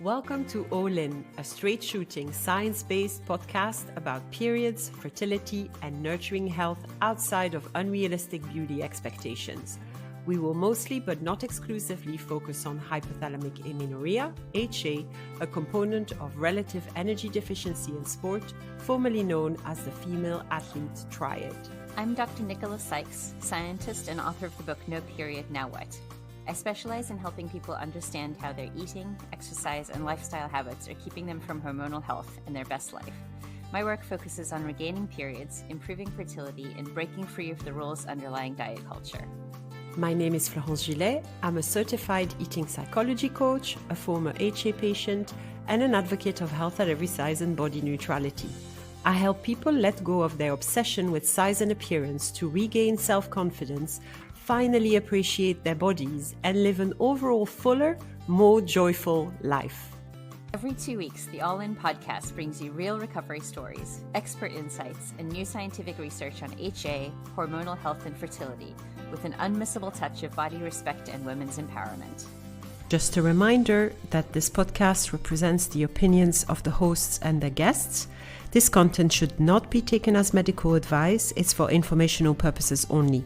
Welcome to All In, a straight-shooting, science-based podcast about periods, fertility, and nurturing health outside of unrealistic beauty expectations. We will mostly, but not exclusively, focus on hypothalamic amenorrhea, HA, a component of relative energy deficiency in sport, formerly known as the female athlete triad. I'm Dr. Nicholas Sykes, scientist and author of the book No Period, Now What? I specialize in helping people understand how their eating, exercise, and lifestyle habits are keeping them from hormonal health and their best life. My work focuses on regaining periods, improving fertility, and breaking free of the rules underlying diet culture. My name is Florence Gillet. I'm a certified eating psychology coach, a former HA patient, and an advocate of health at every size and body neutrality. I help people let go of their obsession with size and appearance to regain self-confidence, finally appreciate their bodies, and live an overall fuller, more joyful life. Every 2 weeks, the All In podcast brings you real recovery stories, expert insights, and new scientific research on HA, hormonal health, and fertility, with an unmissable touch of body respect and women's empowerment. Just a reminder that this podcast represents the opinions of the hosts and their guests. This content should not be taken as medical advice. It's for informational purposes only.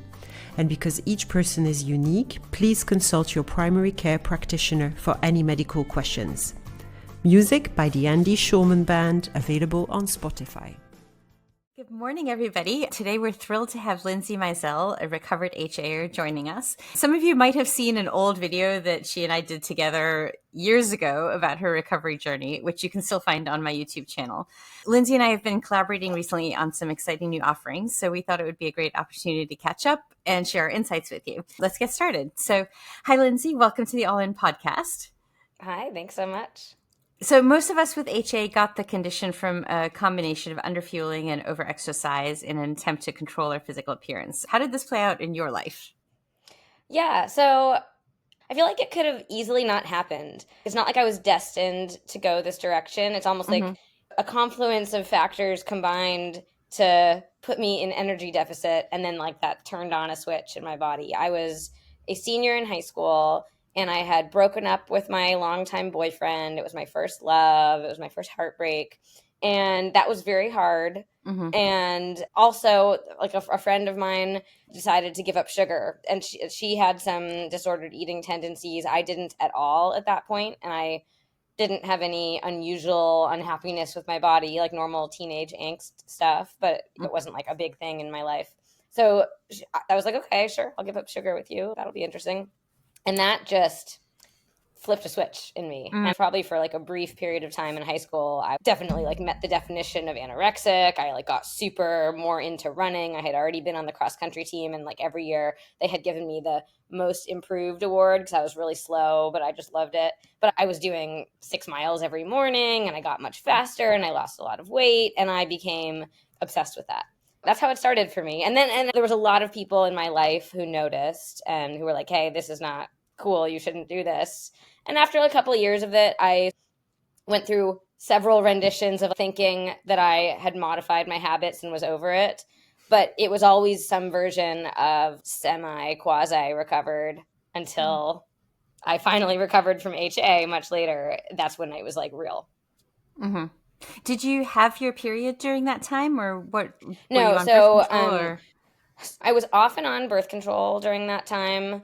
And because each person is unique, please consult your primary care practitioner for any medical questions. Music by the Andy Shulman Band, available on Spotify. Good morning, everybody. Today we're thrilled to have Lindsay Meisel, a recovered HAer, joining us. Some of you might have seen an old video that she and I did together years ago about her recovery journey, which you can still find on my YouTube channel. Lindsay and I have been collaborating recently on some exciting new offerings, so we thought it would be a great opportunity to catch up and share our insights with you. Let's get started. So, hi, Lindsay. Welcome to the All In podcast. Hi, thanks so much. So most of us with HA got the condition from a combination of underfueling and overexercise in an attempt to control our physical appearance. How did this play out in your life? Yeah, so I feel like it could have easily not happened. It's not like I was destined to go this direction. It's almost like a confluence of factors combined to put me in energy deficit, and then like that turned on a switch in my body. I was a senior in high school, and I had broken up with my longtime boyfriend. It was my first love. It was my first heartbreak. And that was very hard. And also, like a friend of mine decided to give up sugar. And she had some disordered eating tendencies. I didn't at all at that point. And I didn't have any unusual unhappiness with my body, like normal teenage angst stuff. But it wasn't like a big thing in my life. So I was like, okay, sure, I'll give up sugar with you. That'll be interesting. And that just flipped a switch in me. And probably for like a brief period of time in high school, I definitely like met the definition of anorexic. I like got super more into running. I had already been on the cross country team, and like every year they had given me the most improved award because I was really slow, but I just loved it. But I was doing 6 miles every morning, and I got much faster, and I lost a lot of weight, and I became obsessed with that. That's how it started for me. And there was a lot of people in my life who noticed and who were like, hey, this is not cool. You shouldn't do this. And after a couple of years of it, I went through several renditions of thinking that I had modified my habits and was over it. But it was always some version of quasi recovered until I finally recovered from HA much later. That's when it was like real. Mm-hmm. Did you have your period during that time, or what? No, so I was off and on birth control during that time,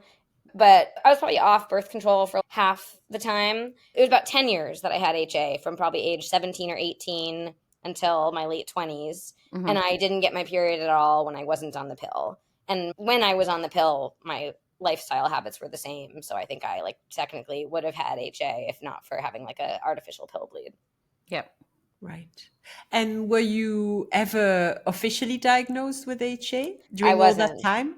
but I was probably off birth control for half the time. It was about 10 years that I had HA, from probably age 17 or 18 until my late 20s. And I didn't get my period at all when I wasn't on the pill. And when I was on the pill, my lifestyle habits were the same. So I think I like technically would have had HA if not for having like an artificial pill bleed. Yep. Right. And were you ever officially diagnosed with HA during all that time?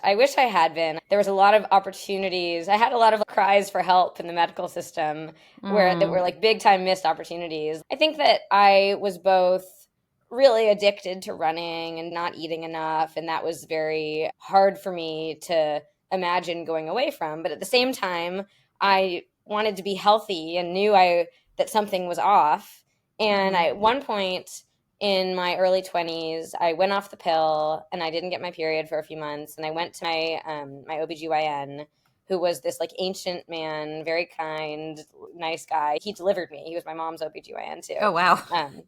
I wish I had been. There was a lot of opportunities. I had a lot of cries for help in the medical system where that were like big time missed opportunities. I think that I was both really addicted to running and not eating enough, and that was very hard for me to imagine going away from. But at the same time, I wanted to be healthy and knew that something was off. And at one point in my early 20s, I went off the pill and I didn't get my period for a few months. And I went to my OBGYN, who was this like ancient man, very kind, nice guy. He delivered me. He was my mom's OBGYN too. Oh, wow.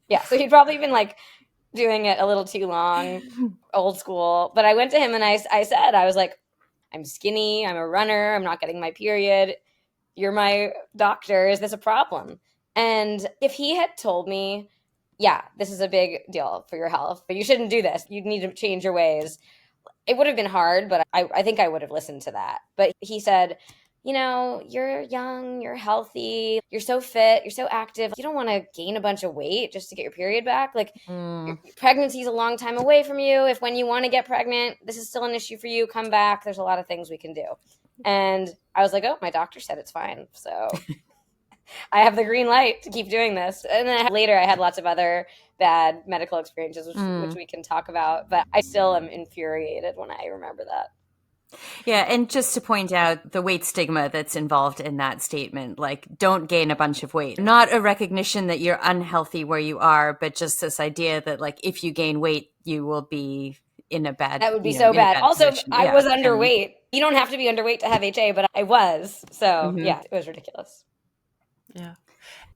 Yeah, so he'd probably been like doing it a little too long, old school. But I went to him and I said, I was like, I'm skinny, I'm a runner, I'm not getting my period. You're my doctor. Is this a problem? And if he had told me, yeah, this is a big deal for your health, but you shouldn't do this, you need to change your ways, it would have been hard, but I think I would have listened to that. But he said, you're young, you're healthy, you're so fit, you're so active. You don't want to gain a bunch of weight just to get your period back. Like, pregnancy is a long time away from you. If when you want to get pregnant, this is still an issue for you, come back. There's a lot of things we can do. And I was like, oh, my doctor said it's fine. So I have the green light to keep doing this. And then later I had lots of other bad medical experiences, which we can talk about. But I still am infuriated when I remember that. Yeah, and just to point out the weight stigma that's involved in that statement, like, don't gain a bunch of weight. Not a recognition that you're unhealthy where you are, but just this idea that, like, if you gain weight, you will be in a bad, that would be so bad. Also, position. I was underweight. You don't have to be underweight to have HA, but I was. So yeah, it was ridiculous. Yeah.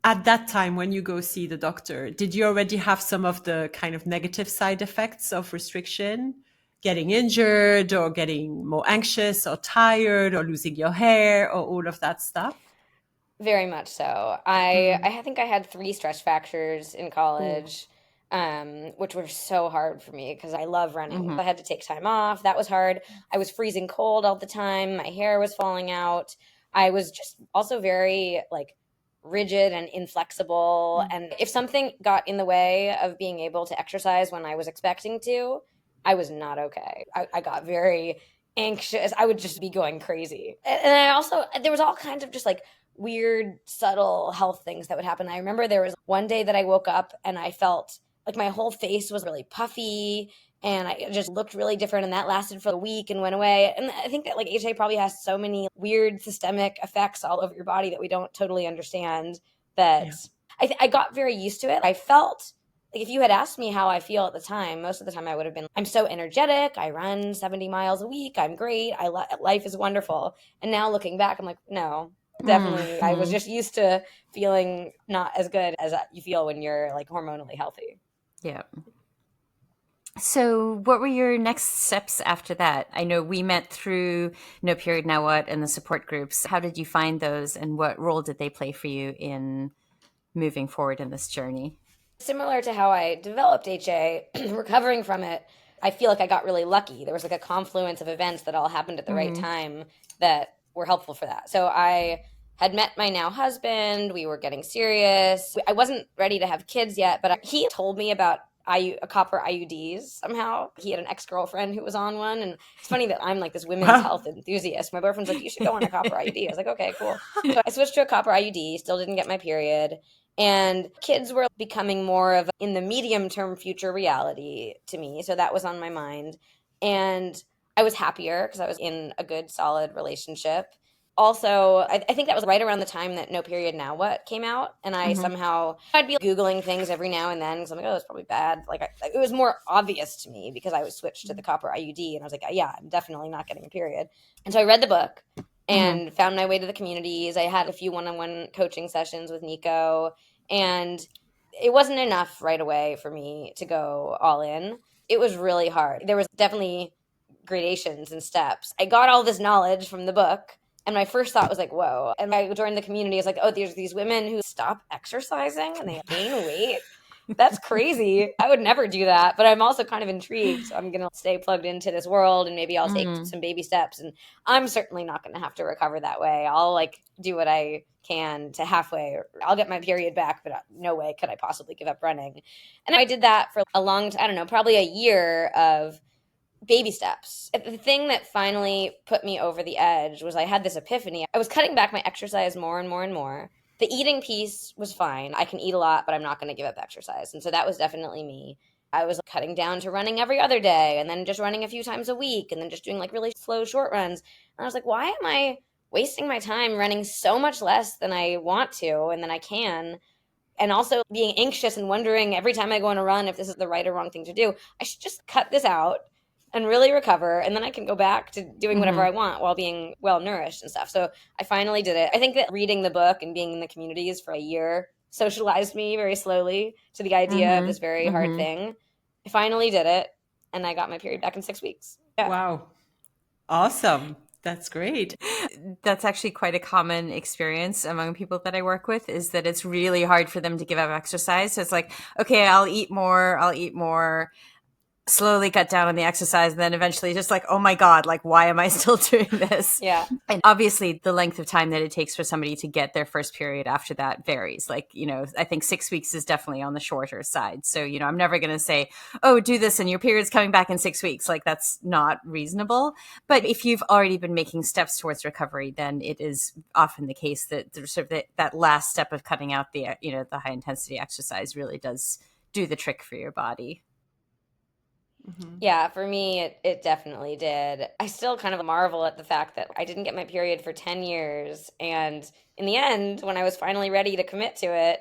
At that time, when you go see the doctor, did you already have some of the kind of negative side effects of restriction? Getting injured or getting more anxious or tired or losing your hair or all of that stuff? Very much so. I think I had 3 stress fractures in college, which were so hard for me because I love running. I had to take time off. That was hard. I was freezing cold all the time. My hair was falling out. I was just also very like rigid and inflexible. And if something got in the way of being able to exercise when I was expecting to, I was not okay. I got very anxious. I would just be going crazy. And I also, there was all kinds of just like weird, subtle health things that would happen. I remember there was one day that I woke up and I felt like my whole face was really puffy and I just looked really different, and that lasted for a week and went away. And I think that like HA probably has so many weird systemic effects all over your body that we don't totally understand that I got very used to it. I felt like if you had asked me how I feel at the time, most of the time I would have been, I'm so energetic. I run 70 miles a week. I'm great. Life is wonderful. And now looking back, I'm like, no, definitely. I was just used to feeling not as good as you feel when you're like hormonally healthy. Yeah. So what were your next steps after that? I know we met through No Period Now What and the support groups. How did you find those, and what role did they play for you in moving forward in this journey? Similar to how I developed HA, recovering from it, I feel like I got really lucky. There was like a confluence of events that all happened at the right time that were helpful for that. So I had met my now husband. We were getting serious. I wasn't ready to have kids yet, but he told me about copper IUDs somehow. He had an ex-girlfriend who was on one. And it's funny that I'm like this women's health enthusiast. My boyfriend's like, you should go on a copper IUD. I was like, okay, cool. So I switched to a copper IUD, still didn't get my period. And kids were becoming more of in the medium-term future reality to me. So that was on my mind. And I was happier because I was in a good, solid relationship. Also, I think that was right around the time that No Period Now What came out. And I somehow, I'd be Googling things every now and then because I'm like, oh, it's probably bad. Like, it was more obvious to me because I was switched to the copper IUD. And I was like, yeah, I'm definitely not getting a period. And so I read the book and found my way to the communities. I had a few one-on-one coaching sessions with Nico. And it wasn't enough right away for me to go all in. It was really hard. There was definitely gradations and steps. I got all this knowledge from the book. And my first thought was like, whoa. And I joined the community. I was like, oh, there's these women who stop exercising and they gain weight. That's crazy. I would never do that. But I'm also kind of intrigued. So I'm going to stay plugged into this world and maybe I'll take some baby steps. And I'm certainly not going to have to recover that way. I'll like do what I can to halfway. I'll get my period back, but no way could I possibly give up running. And I did that for a long time, I don't know, probably a year of baby steps. The thing that finally put me over the edge was I had this epiphany. I was cutting back my exercise more and more and more. The eating piece was fine. I can eat a lot, but I'm not going to give up exercise. And so that was definitely me. I was cutting down to running every other day and then just running a few times a week and then just doing like really slow short runs. And I was like, why am I wasting my time running so much less than I want to and than I can? And also being anxious and wondering every time I go on a run if this is the right or wrong thing to do. I should just cut this out. and really recover. And then I can go back to doing whatever I want while being well nourished and stuff. So I finally did it. I think that reading the book and being in the communities for a year socialized me very slowly to the idea of this very hard thing. I finally did it, and I got my period back in 6 weeks. Yeah. Wow. Awesome. That's great. That's actually quite a common experience among people that I work with, is that it's really hard for them to give up exercise. So it's like, okay, I'll eat more, slowly cut down on the exercise, and then eventually just like, oh my God, like, why am I still doing this? Yeah. And obviously the length of time that it takes for somebody to get their first period after that varies. Like, I think 6 weeks is definitely on the shorter side. So, I'm never going to say, oh, do this and your period's coming back in 6 weeks. Like, that's not reasonable. But if you've already been making steps towards recovery, then it is often the case that sort of that last step of cutting out the high intensity exercise really does do the trick for your body. Yeah, for me, it definitely did. I still kind of marvel at the fact that I didn't get my period for 10 years. And in the end, when I was finally ready to commit to it,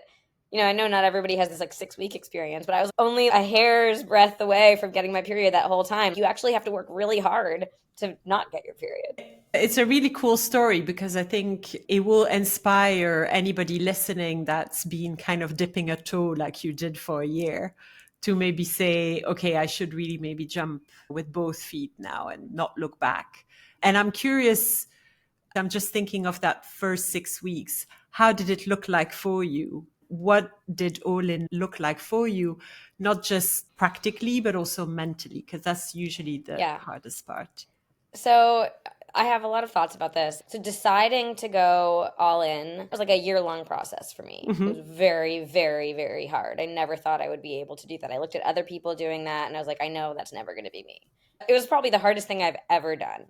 I know not everybody has this like 6-week experience, but I was only a hair's breadth away from getting my period that whole time. You actually have to work really hard to not get your period. It's a really cool story because I think it will inspire anybody listening that's been kind of dipping a toe like you did for a year, to maybe say, okay, I should really maybe jump with both feet now and not look back. And I'm curious, I'm just thinking of that first 6 weeks. How did it look like for you? What did all in look like for you? Not just practically, but also mentally, because that's usually the hardest part. So I have a lot of thoughts about this. So deciding to go all in was like a year-long process for me. It was very, very, very hard. I never thought I would be able to do that. I looked at other people doing that and I was like, I know that's never going to be me. It was probably the hardest thing I've ever done.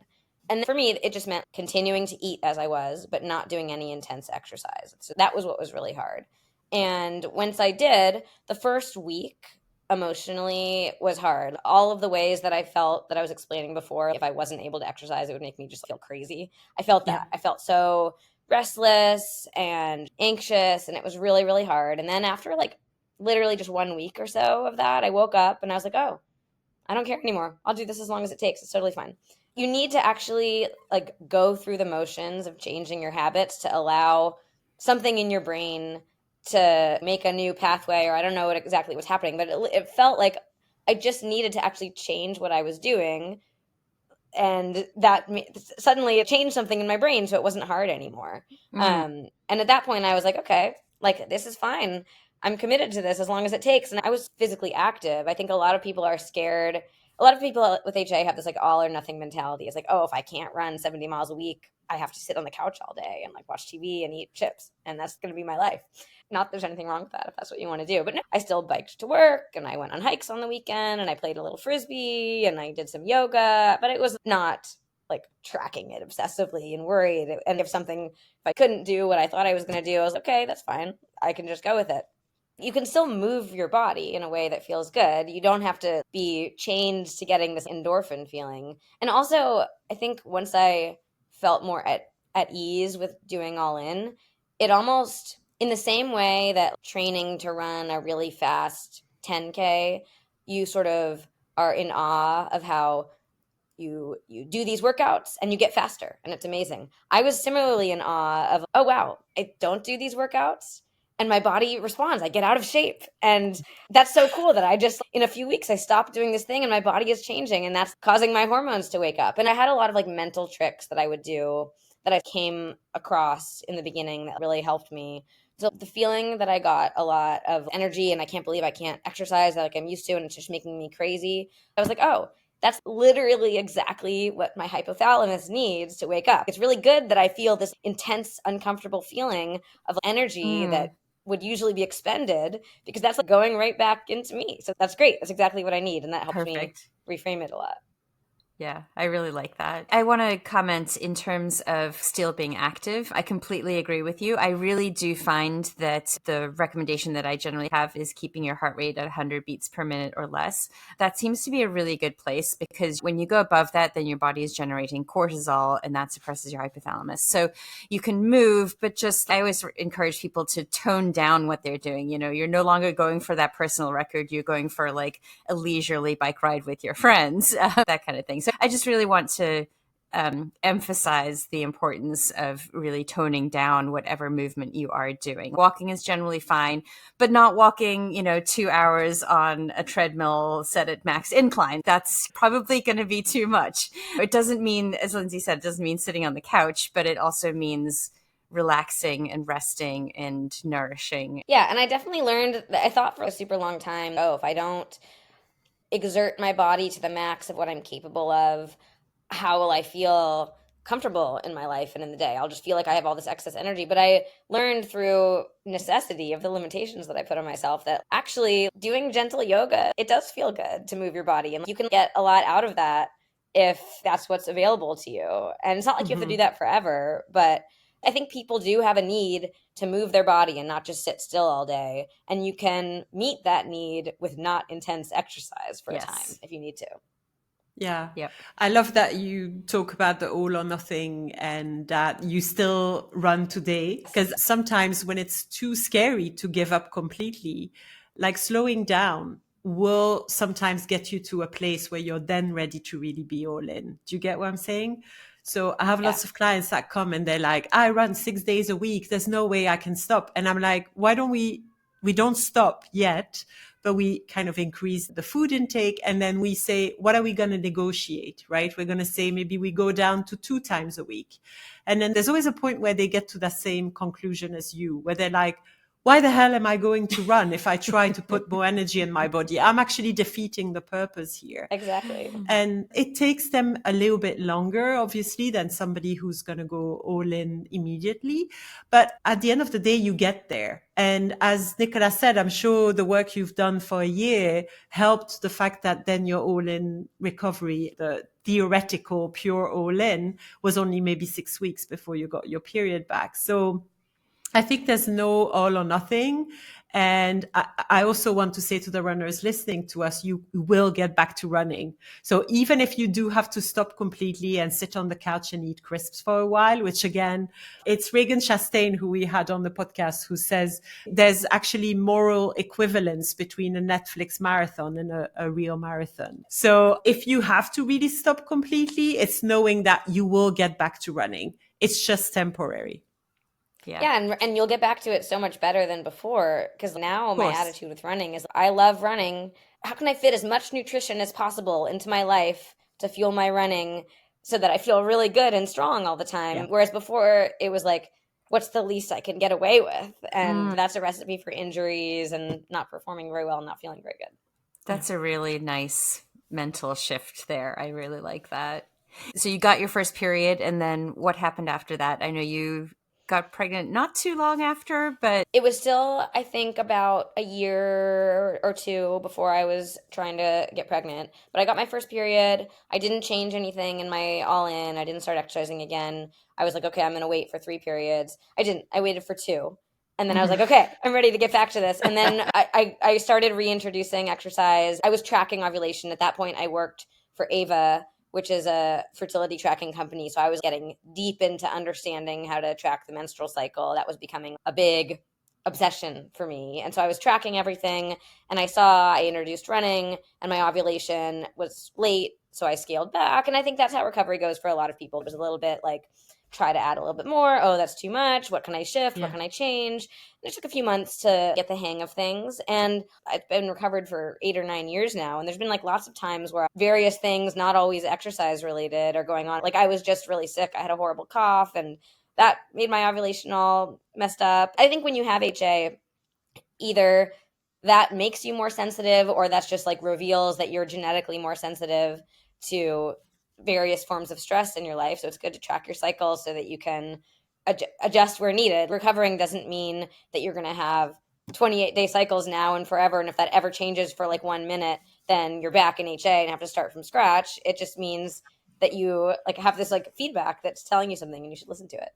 And for me, it just meant continuing to eat as I was, but not doing any intense exercise. So that was what was really hard. And once I did, the first week emotionally was hard. All of the ways that I felt that I was explaining before, if I wasn't able to exercise, it would make me just feel crazy. I felt that. I felt so restless and anxious, and it was really, really hard. And then after like literally just 1 week or so of that, I woke up and I was like, oh, I don't care anymore. I'll do this as long as it takes. It's totally fine. You need to actually like go through the motions of changing your habits to allow something in your brain to make a new pathway, or I don't know what exactly was happening, but it felt like I just needed to actually change what I was doing. And that suddenly it changed something in my brain, so it wasn't hard anymore. And at that point I was like, okay, like this is fine. I'm committed to this as long as it takes. And I was physically active. I think a lot of people are scared. A lot of people with HA have this like all or nothing mentality. It's like, oh, if I can't run 70 miles a week, I have to sit on the couch all day and like watch TV and eat chips. And that's going to be my life. Not that there's anything wrong with that if that's what you want to do. But no, I still biked to work and I went on hikes on the weekend and I played a little Frisbee and I did some yoga. But it was not like tracking it obsessively and worried. And if I couldn't do what I thought I was going to do, I was okay, that's fine. I can just go with it. You can still move your body in a way that feels good. You don't have to be chained to getting this endorphin feeling. And also, I think once I felt more at ease with doing all in, it almost, in the same way that training to run a really fast 10K, you sort of are in awe of how you do these workouts and you get faster, and it's amazing. I was similarly in awe of, oh wow, I don't do these workouts and my body responds. I get out of shape. And that's so cool that I just, in a few weeks, I stopped doing this thing and my body is changing and that's causing my hormones to wake up. And I had a lot of like mental tricks that I would do that I came across in the beginning that really helped me. So the feeling that I got a lot of energy and I can't believe I can't exercise like I'm used to and it's just making me crazy. I was like, oh, that's literally exactly what my hypothalamus needs to wake up. It's really good that I feel this intense, uncomfortable feeling of energy that would usually be expended, because that's like going right back into me. So that's great. That's exactly what I need. And that helps me reframe it a lot. Yeah, I really like that. I want to comment in terms of still being active. I completely agree with you. I really do find that the recommendation that I generally have is keeping your heart rate at 100 beats per minute or less. That seems to be a really good place because when you go above that, then your body is generating cortisol and that suppresses your hypothalamus. So you can move, but just I always encourage people to tone down what they're doing. You know, you're no longer going for that personal record. You're going for like a leisurely bike ride with your friends, that kind of thing. So I just really want to emphasize the importance of really toning down whatever movement you are doing. Walking is generally fine, but not walking, 2 hours on a treadmill set at max incline. That's probably going to be too much. It doesn't mean, as Lindsay said, it doesn't mean sitting on the couch, but it also means relaxing and resting and nourishing. Yeah, and I definitely learned that I thought for a super long time, oh, if I don't exert my body to the max of what I'm capable of, how will I feel comfortable in my life and in the day? I'll just feel like I have all this excess energy. But I learned through necessity of the limitations that I put on myself that actually doing gentle yoga, it does feel good to move your body. And you can get a lot out of that if that's what's available to you. And it's not like you have to do that forever, but I think people do have a need to move their body and not just sit still all day. And you can meet that need with not intense exercise for a time if you need to. Yeah. Yep. I love that you talk about the all or nothing and that you still run today. Because sometimes when it's too scary to give up completely, like slowing down will sometimes get you to a place where you're then ready to really be all in. Do you get what I'm saying? So I have lots of clients that come and they're like, I run 6 days a week. There's no way I can stop. And I'm like, why don't we don't stop yet, but we kind of increase the food intake. And then we say, what are we going to negotiate, right? We're going to say, maybe we go down to 2 times a week. And then there's always a point where they get to the same conclusion as you, where they're like, why the hell am I going to run if I try to put more energy in my body? I'm actually defeating the purpose here. Exactly. And it takes them a little bit longer, obviously, than somebody who's going to go all in immediately. But at the end of the day, you get there. And as Nicola said, I'm sure the work you've done for a year helped the fact that then your all in recovery, the theoretical pure all in, was only maybe 6 weeks before you got your period back. So I think there's no all or nothing. And I also want to say to the runners listening to us, you will get back to running. So even if you do have to stop completely and sit on the couch and eat crisps for a while, which again, it's Regan Chastain, who we had on the podcast, who says there's actually moral equivalence between a Netflix marathon and a real marathon. So if you have to really stop completely, it's knowing that you will get back to running. It's just temporary. Yeah, and you'll get back to it so much better than before, because now my attitude with running is I love running. How can I fit as much nutrition as possible into my life to fuel my running so that I feel really good and strong all the time? Yeah. Whereas before it was like, what's the least I can get away with? And that's a recipe for injuries and not performing very well and not feeling very good. That's a really nice mental shift there. I really like that. So you got your first period, and then what happened after that? I know you got pregnant not too long after, but it was still, I think, about a year or two before I was trying to get pregnant. But I got my first period. I didn't change anything in my all in. I didn't start exercising again. I was like, okay, I'm going to wait for 3 periods. I didn't. I waited for 2. And then I was like, okay, I'm ready to get back to this. And then I started reintroducing exercise. I was tracking ovulation. At that point, I worked for Ava, which is a fertility tracking company. So I was getting deep into understanding how to track the menstrual cycle. That was becoming a big obsession for me. And so I was tracking everything, and I introduced running, and my ovulation was late. So I scaled back. And I think that's how recovery goes for a lot of people. It was a little bit like, try to add a little bit more. Oh, that's too much. What can I shift? Yeah. What can I change? And it took a few months to get the hang of things. And I've been recovered for 8 or 9 years now. And there's been like lots of times where various things, not always exercise related, are going on. Like I was just really sick. I had a horrible cough, and that made my ovulation all messed up. I think when you have HA, either that makes you more sensitive, or that's just like reveals that you're genetically more sensitive to various forms of stress in your life. So it's good to track your cycle so that you can adjust where needed. Recovering doesn't mean that you're going to have 28-day cycles now and forever. And if that ever changes for like 1 minute, then you're back in HA and have to start from scratch. It just means that you like have this like feedback that's telling you something and you should listen to it.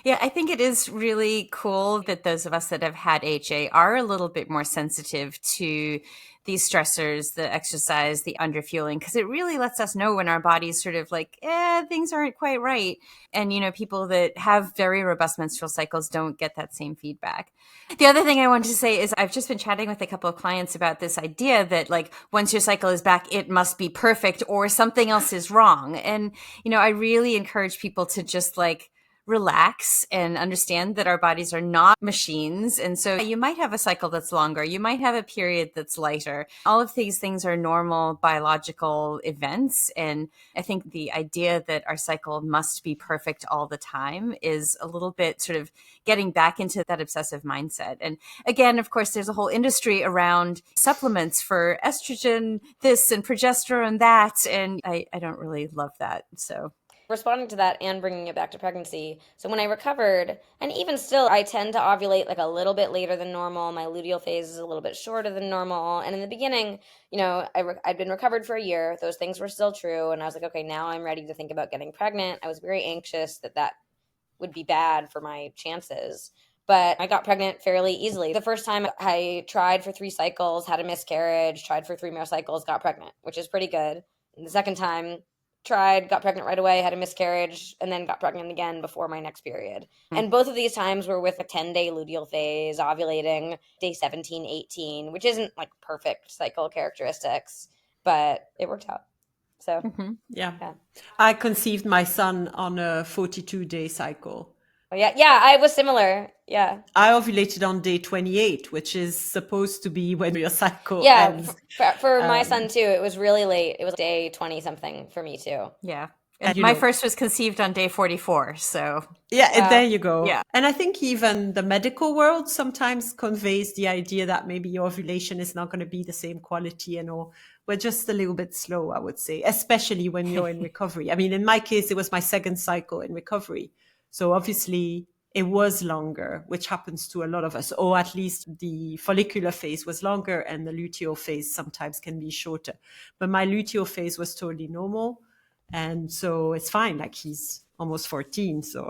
Yeah, I think it is really cool that those of us that have had HA are a little bit more sensitive to these stressors, the exercise, the underfueling, because it really lets us know when our body's sort of like, things aren't quite right. And, people that have very robust menstrual cycles don't get that same feedback. The other thing I wanted to say is I've just been chatting with a couple of clients about this idea that like once your cycle is back, it must be perfect or something else is wrong. And, I really encourage people to just like, relax and understand that our bodies are not machines. And so you might have a cycle that's longer. You might have a period that's lighter. All of these things are normal biological events. And I think the idea that our cycle must be perfect all the time is a little bit sort of getting back into that obsessive mindset. And again, of course, there's a whole industry around supplements for estrogen, this and progesterone, that. And I don't really love that. So responding to that and bringing it back to pregnancy. So when I recovered, and even still, I tend to ovulate like a little bit later than normal. My luteal phase is a little bit shorter than normal. And in the beginning, I'd been recovered for a year. Those things were still true. And I was like, okay, now I'm ready to think about getting pregnant. I was very anxious that would be bad for my chances. But I got pregnant fairly easily. The first time I tried for 3 cycles, had a miscarriage, tried for 3 more cycles, got pregnant, which is pretty good. And the second time, tried, got pregnant right away, had a miscarriage, and then got pregnant again before my next period. And both of these times were with a 10-day luteal phase, ovulating day 17, 18, which isn't like perfect cycle characteristics, but it worked out. So, yeah. I conceived my son on a 42-day cycle. Oh, yeah, I was similar. Yeah. I ovulated on day 28, which is supposed to be when your cycle ends. Yeah, for my son too, it was really late. It was day 20 something for me too. Yeah. And my first was conceived on day 44. So yeah, there you go. Yeah. And I think even the medical world sometimes conveys the idea that maybe your ovulation is not going to be the same quality and all. We're just a little bit slow, I would say, especially when you're in recovery. I mean, in my case, it was my second cycle in recovery. So obviously it was longer, which happens to a lot of us, or at least the follicular phase was longer and the luteal phase sometimes can be shorter. But my luteal phase was totally normal. And so it's fine. Like he's almost 14. So,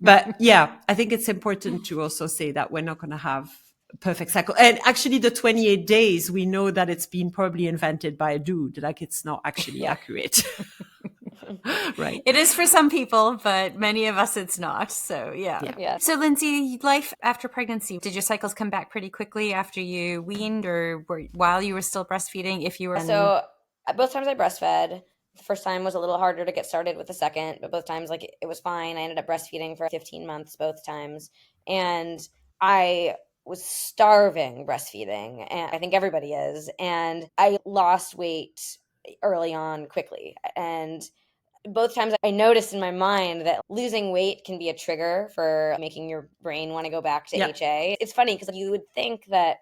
but yeah, I think it's important to also say that we're not going to have a perfect cycle. And actually the 28 days, we know that it's been probably invented by a dude. Like it's not actually accurate. Right. It is for some people, but many of us it's not. So yeah. So Lindsay, life after pregnancy, did your cycles come back pretty quickly after you weaned or while you were still breastfeeding? If you were So both times I breastfed. The first time was a little harder to get started with the second, but both times like it was fine. I ended up breastfeeding for 15 months both times. And I was starving breastfeeding, and I think everybody is. And I lost weight early on quickly. And both times I noticed in my mind that losing weight can be a trigger for making your brain want to go back to HA. It's funny because you would think that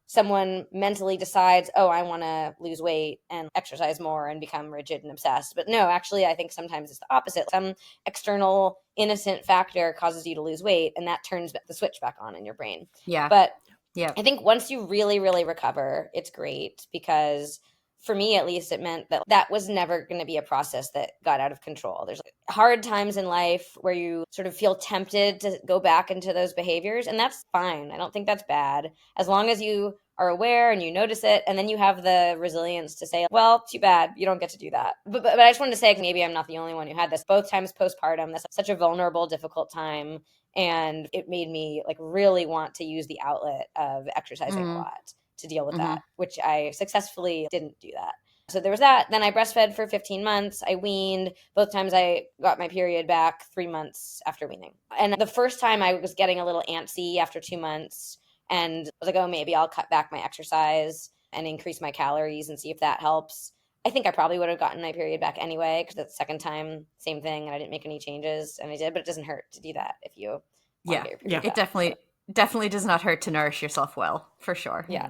someone mentally decides, oh, I want to lose weight and exercise more and become rigid and obsessed. But no, actually, I think sometimes it's the opposite. Some external innocent factor causes you to lose weight, and that turns the switch back on in your brain. Yeah. But I think once you really, really recover, it's great because for me, at least, it meant that was never going to be a process that got out of control. There's hard times in life where you sort of feel tempted to go back into those behaviors, and that's fine. I don't think that's bad, as long as you are aware and you notice it, and then you have the resilience to say, well, too bad, you don't get to do that. But I just wanted to say, maybe I'm not the only one who had this. Both times postpartum, that's such a vulnerable, difficult time, and it made me like really want to use the outlet of exercising a lot to deal with that, which I successfully didn't do that. So there was that. Then I breastfed for 15 months. I weaned. Both times I got my period back 3 months after weaning. And the first time I was getting a little antsy after 2 months and I was like, oh, maybe I'll cut back my exercise and increase my calories and see if that helps. I think I probably would have gotten my period back anyway because the second time, same thing, and I didn't make any changes, and I did, but it doesn't hurt to do that if you want to get your period back. It definitely does not hurt to nourish yourself well, for sure. Yeah.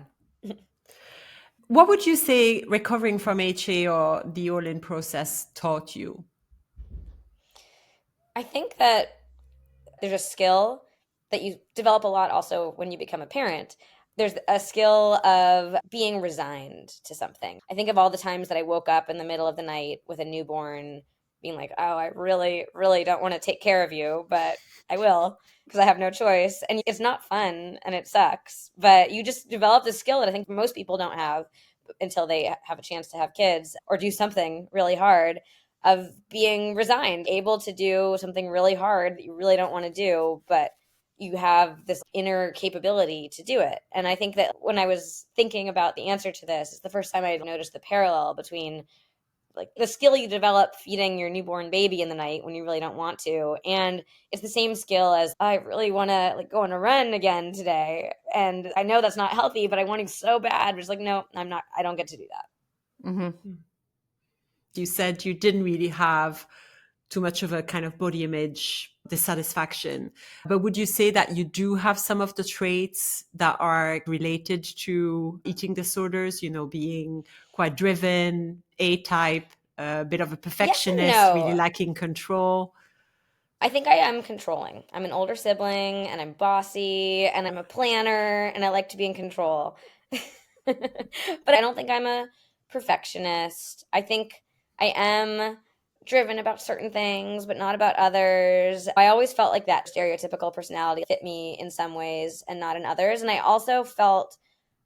What would you say recovering from HA or the all-in process taught you? I think that there's a skill that you develop a lot also when you become a parent there's a skill of being resigned to something. I think of all the times that I woke up in the middle of the night with a newborn being like, oh, I really, really don't want to take care of you, but I will because I have no choice. And it's not fun and it sucks, but you just develop this skill that I think most people don't have until they have a chance to have kids or do something really hard, of being resigned, able to do something really hard that you really don't want to do, but you have this inner capability to do it. And I think that when I was thinking about the answer to this, it's the first time I noticed the parallel between like the skill you develop feeding your newborn baby in the night when you really don't want to, and it's the same skill as I really want to like go on a run again today, and I know that's not healthy, but I want to so bad, but it's like, no, I don't get to do that. Mm-hmm. You said you didn't really have too much of a kind of body image dissatisfaction, but would you say that you do have some of the traits that are related to eating disorders, being quite driven, A-type, a bit of a Yes and perfectionist, really no. liking control? I think I am controlling. I'm an older sibling and I'm bossy and I'm a planner and I like to be in control. But I don't think I'm a perfectionist. I think I am driven about certain things, but not about others. I always felt like that stereotypical personality fit me in some ways and not in others. And I also felt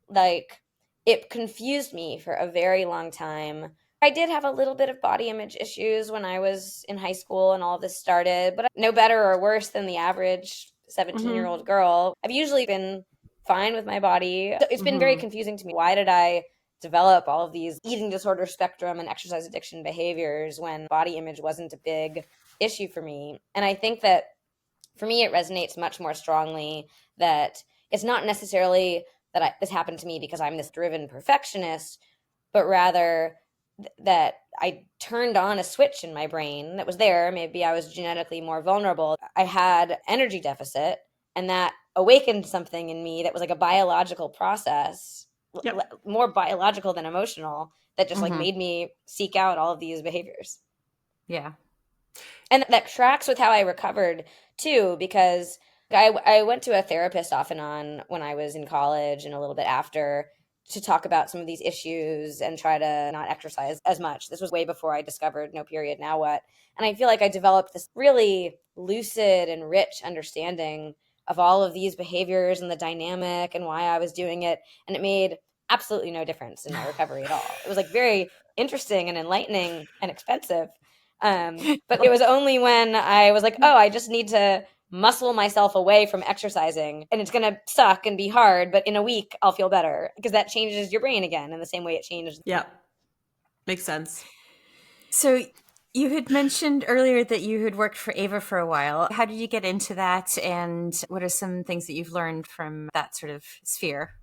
like it confused me for a very long time. I did have a little bit of body image issues when I was in high school and all of this started, but no better or worse than the average 17-year-old girl. I've usually been fine with my body. So it's been very confusing to me. Why did I develop all of these eating disorder spectrum and exercise addiction behaviors when body image wasn't a big issue for me? And I think that for me, it resonates much more strongly that it's not necessarily that this happened to me because I'm this driven perfectionist, but rather that I turned on a switch in my brain that was there. Maybe I was genetically more vulnerable. I had energy deficit, and that awakened something in me that was like a biological process, Yep. more biological than emotional, that just like made me seek out all of these behaviors. Yeah. And that tracks with how I recovered too, because I went to a therapist off and on when I was in college and a little bit after to talk about some of these issues and try to not exercise as much. This was way before I discovered No Period Now What. And I feel like I developed this really lucid and rich understanding of all of these behaviors and the dynamic and why I was doing it. And it made absolutely no difference in my recovery at all. It was like very interesting and enlightening and expensive. But it was only when I was like, oh, I just need to muscle myself away from exercising, and it's going to suck and be hard, but in a week I'll feel better, because that changes your brain again in the same way it changes. Yeah. Makes sense. So you had mentioned earlier that you had worked for Ava for a while. How did you get into that? And what are some things that you've learned from that sort of sphere?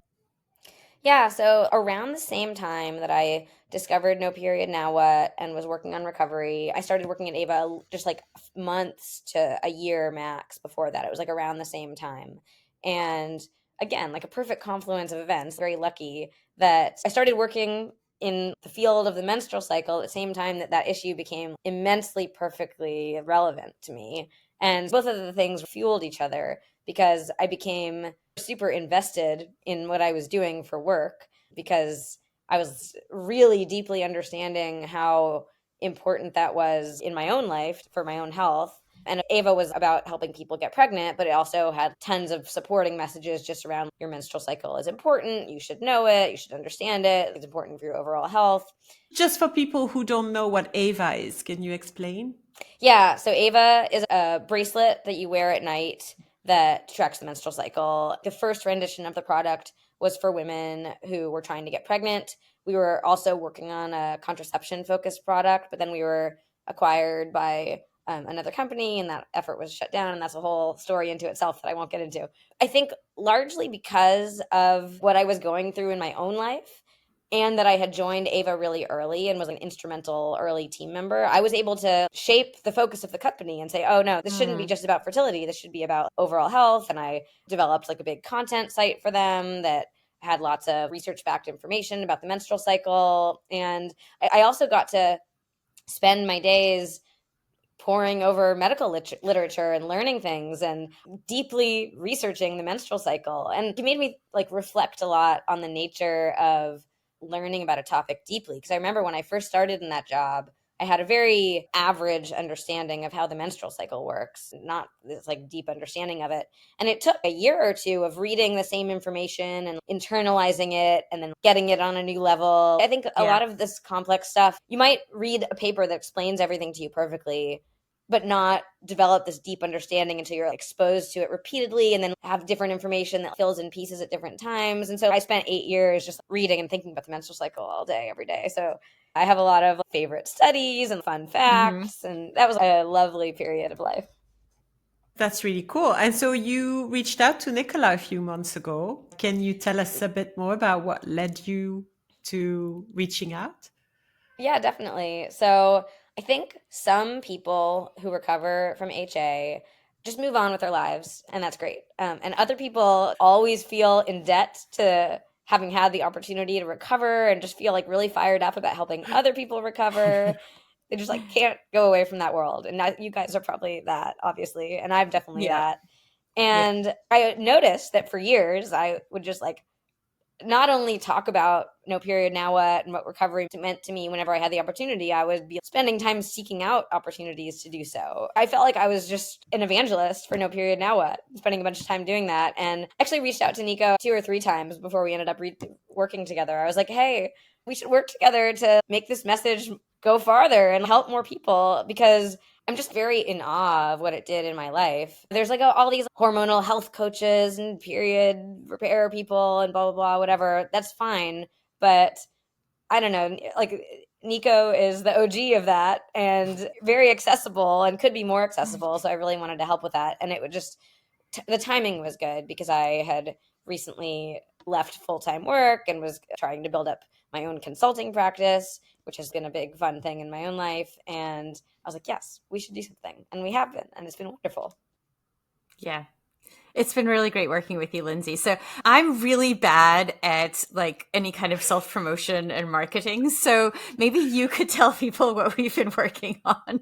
Yeah, so around the same time that I discovered No Period Now What and was working on recovery, I started working at Ava just like months to a year max before that. It was like around the same time. And again, like a perfect confluence of events. Very lucky that I started working in the field of the menstrual cycle at the same time that that issue became immensely perfectly relevant to me. And both of the things fueled each other because I became super invested in what I was doing for work, because I was really deeply understanding how important that was in my own life for my own health. And Ava was about helping people get pregnant, but it also had tons of supporting messages just around your menstrual cycle is important. You should know it. You should understand it. It's important for your overall health. Just for people who don't know what Ava is, can you explain? Yeah, so Ava is a bracelet that you wear at night that tracks the menstrual cycle. The first rendition of the product was for women who were trying to get pregnant. We were also working on a contraception focused product, but then we were acquired by another company, and that effort was shut down. And that's a whole story into itself that I won't get into. I think largely because of what I was going through in my own life, and that I had joined Ava really early and was an instrumental early team member, I was able to shape the focus of the company and say, oh no, this shouldn't be just about fertility. This should be about overall health. And I developed like a big content site for them that had lots of research-backed information about the menstrual cycle. And I also got to spend my days poring over medical literature and learning things and deeply researching the menstrual cycle. And it made me like reflect a lot on the nature of learning about a topic deeply. Because I remember when I first started in that job, I had a very average understanding of how the menstrual cycle works, not this like deep understanding of it. And it took a year or two of reading the same information and internalizing it and then getting it on a new level. I think a lot of this complex stuff, you might read a paper that explains everything to you perfectly, but not develop this deep understanding until you're exposed to it repeatedly and then have different information that fills in pieces at different times. And so I spent 8 years just reading and thinking about the menstrual cycle all day, every day. So I have a lot of favorite studies and fun facts, and that was a lovely period of life. That's really cool. And so you reached out to Nicola a few months ago. Can you tell us a bit more about what led you to reaching out? Yeah, definitely. So I think some people who recover from HA just move on with their lives, and that's great. And other people always feel in debt to having had the opportunity to recover and just feel like really fired up about helping other people recover. They just like can't go away from that world. And you guys are probably that, obviously. And I'm definitely that. And I noticed that for years, I would just like not only talk about no period now what and what recovery meant to me whenever I had the opportunity, I would be spending time seeking out opportunities to do so. I felt like I was just an evangelist for no period now what, spending a bunch of time doing that. And actually reached out to Nico 2 or 3 times before we ended up working together. I was like, hey, we should work together to make this message go farther and help more people, because I'm just very in awe of what it did in my life. There's like all these hormonal health coaches and period repair people and blah, blah, blah, whatever. That's fine. But I don't know, like Nico is the OG of that and very accessible and could be more accessible. So I really wanted to help with that. And it would just, the timing was good because I had recently left full-time work and was trying to build up my own consulting practice, which has been a big fun thing in my own life. And I was like, yes, we should do something. And we have been, and it's been wonderful. Yeah. It's been really great working with you, Lindsay. So I'm really bad at like any kind of self-promotion and marketing. So maybe you could tell people what we've been working on.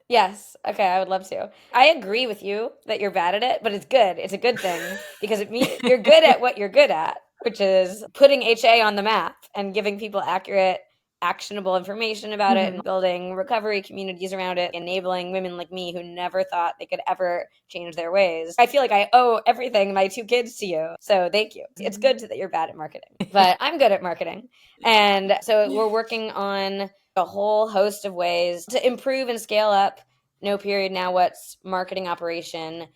Yes. Okay. I would love to. I agree with you that you're bad at it, but it's good. It's a good thing because it means you're good at what you're good at, which is putting HA on the map and giving people accurate, actionable information about it and building recovery communities around it, enabling women like me who never thought they could ever change their ways. I feel like I owe everything, my 2 kids, to you. So thank you. It's good that you're bad at marketing, but I'm good at marketing. And so we're working on a whole host of ways to improve and scale up no period now what's marketing operation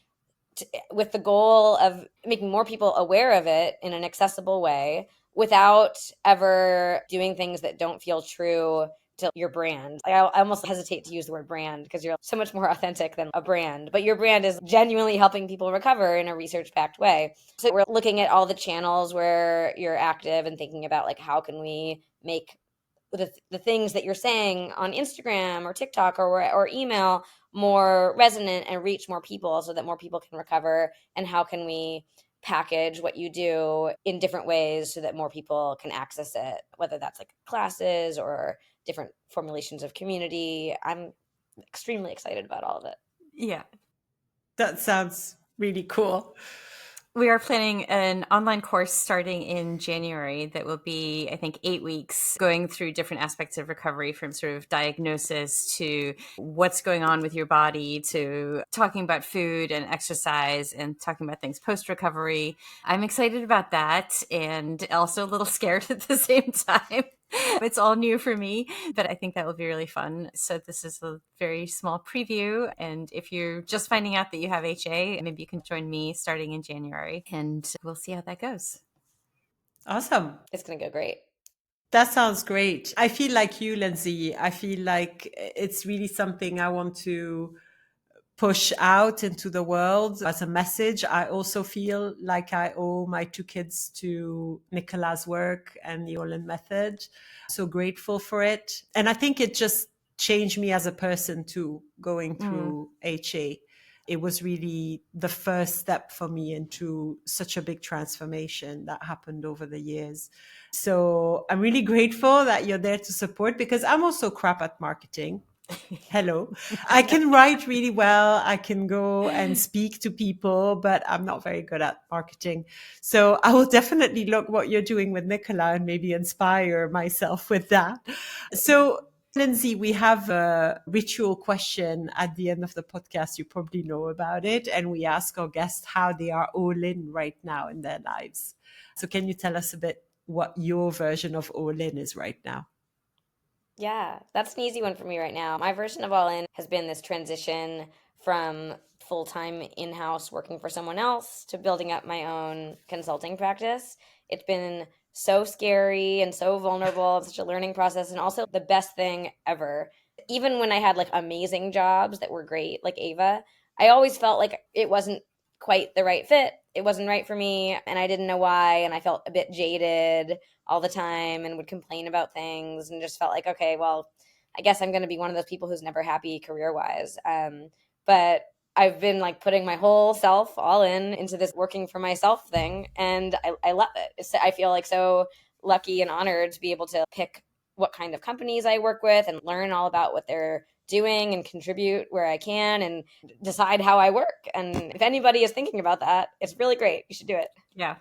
with the goal of making more people aware of it in an accessible way without ever doing things that don't feel true to your brand. I almost hesitate to use the word brand because you're so much more authentic than a brand, but your brand is genuinely helping people recover in a research-backed way. So we're looking at all the channels where you're active and thinking about like, how can we make the things that you're saying on Instagram or TikTok or email more resonant and reach more people so that more people can recover? And how can we package what you do in different ways so that more people can access it, whether that's like classes or different formulations of community? I'm extremely excited about all of it. Yeah. That sounds really cool. We are planning an online course starting in January that will be, I think, 8 weeks, going through different aspects of recovery, from sort of diagnosis to what's going on with your body to talking about food and exercise and talking about things post-recovery. I'm excited about that and also a little scared at the same time. It's all new for me, but I think that will be really fun. So this is a very small preview. And if you're just finding out that you have HA, maybe you can join me starting in January and we'll see how that goes. Awesome. It's going to go great. That sounds great. I feel like you, Lindsay. I feel like it's really something I want to push out into the world as a message. I also feel like I owe my 2 kids to Nicola's work and the Olin method. So grateful for it. And I think it just changed me as a person too, going through HA. It was really the first step for me into such a big transformation that happened over the years. So I'm really grateful that you're there to support, because I'm also crap at marketing. Hello. I can write really well. I can go and speak to people, but I'm not very good at marketing. So I will definitely look what you're doing with Nicola and maybe inspire myself with that. So, Lindsay, we have a ritual question at the end of the podcast. You probably know about it. And we ask our guests how they are all in right now in their lives. So can you tell us a bit what your version of all in is right now? Yeah, that's an easy one for me right now. My version of all in has been this transition from full-time in-house working for someone else to building up my own consulting practice. It's been so scary and so vulnerable, and such a learning process, and also the best thing ever. Even when I had like amazing jobs that were great, like Ava, I always felt like it wasn't quite the right fit. It wasn't right for me, and I didn't know why, and I felt a bit jaded all the time and would complain about things and just felt like, okay, well, I guess I'm going to be one of those people who's never happy career-wise. But I've been like putting my whole self all into this working for myself thing, and I love it. I feel like so lucky and honored to be able to pick what kind of companies I work with and learn all about what they're doing and contribute where I can and decide how I work. And if anybody is thinking about that, it's really great. You should do it. Yeah.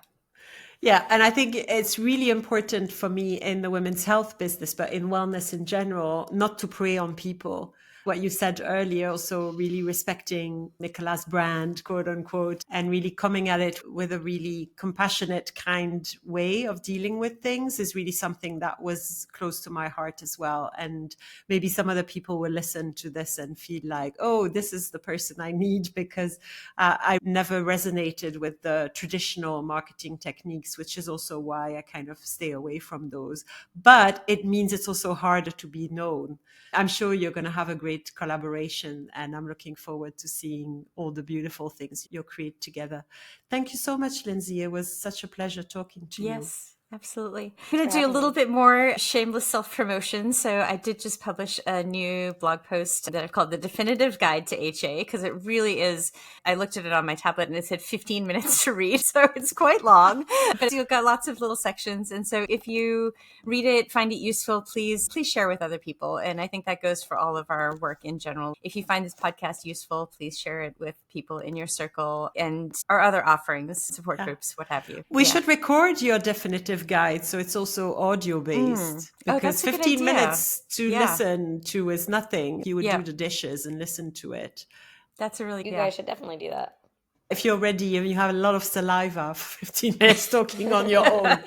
Yeah, and I think it's really important for me in the women's health business, but in wellness in general, not to prey on people. What you said earlier, also really respecting Nicola's brand, quote unquote, and really coming at it with a really compassionate, kind way of dealing with things is really something that was close to my heart as well. And maybe some other people will listen to this and feel like, oh, this is the person I need, because I never resonated with the traditional marketing techniques, which is also why I kind of stay away from those. But it means it's also harder to be known. I'm sure you're going to have a great collaboration, and I'm looking forward to seeing all the beautiful things you'll create together. Thank you so much, Lindsay. It was such a pleasure talking to you. Yes. Absolutely. I'm going to do a little bit more shameless self-promotion. So I did just publish a new blog post that I've called The Definitive Guide to HA, because it really is, I looked at it on my tablet and it said 15 minutes to read. So it's quite long, but you've got lots of little sections. And so if you read it, find it useful, please share with other people. And I think that goes for all of our work in general. If you find this podcast useful, please share it with people in your circle and our other offerings, support groups, what have you. We should record your definitive guide, so it's also audio based, because 15 minutes to listen to is nothing. You would do the dishes and listen to it. That's a really good. You guys should definitely do that. If you're ready and you have a lot of saliva for 15 minutes talking on your own.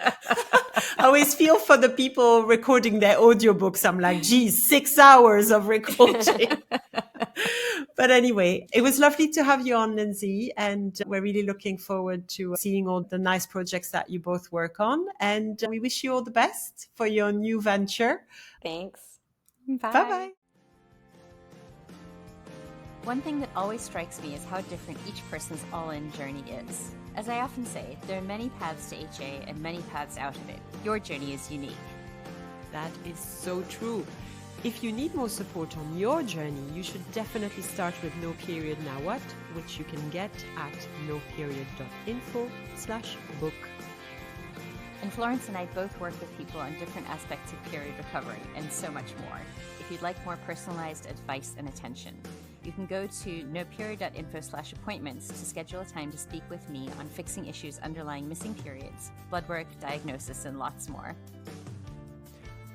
I always feel for the people recording their audiobooks. I'm like, geez, 6 hours of recording. But anyway, it was lovely to have you on, Lindsay. And we're really looking forward to seeing all the nice projects that you both work on. And we wish you all the best for your new venture. Thanks. Bye. Bye-bye. One thing that always strikes me is how different each person's all-in journey is. As I often say, there are many paths to HA and many paths out of it. Your journey is unique. That is so true. If you need more support on your journey, you should definitely start with No Period Now What, which you can get at noperiod.info/book. And Florence and I both work with people on different aspects of period recovery and so much more. If you'd like more personalized advice and attention, you can go to noperiod.info/appointments to schedule a time to speak with me on fixing issues underlying missing periods, blood work, diagnosis, and lots more.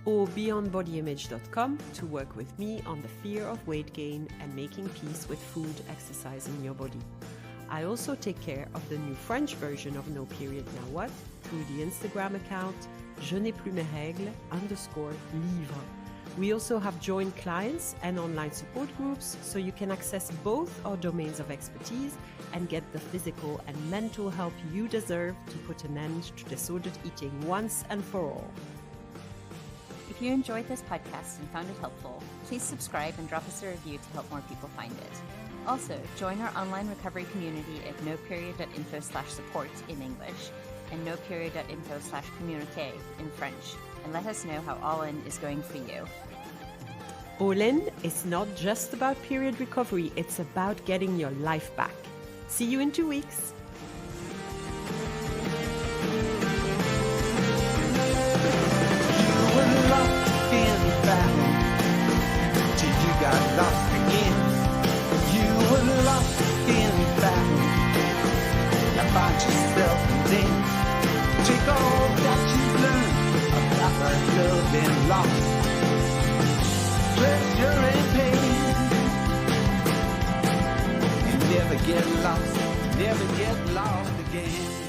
Or beyondbodyimage.com to work with me on the fear of weight gain and making peace with food, exercise, in your body. I also take care of the new French version of No Period Now What through the Instagram account Je n'ai plus mes règles _livre. We also have joint clients and online support groups, so you can access both our domains of expertise and get the physical and mental help you deserve to put an end to disordered eating once and for all. If you enjoyed this podcast and found it helpful, please subscribe and drop us a review to help more people find it. Also, join our online recovery community at noperiod.info/support in English and noperiod.info/communique in French, and let us know how All In is going for you. All In is not just about period recovery, it's about getting your life back. See you in 2 weeks. You lost, pleasure and pain. You never get lost again.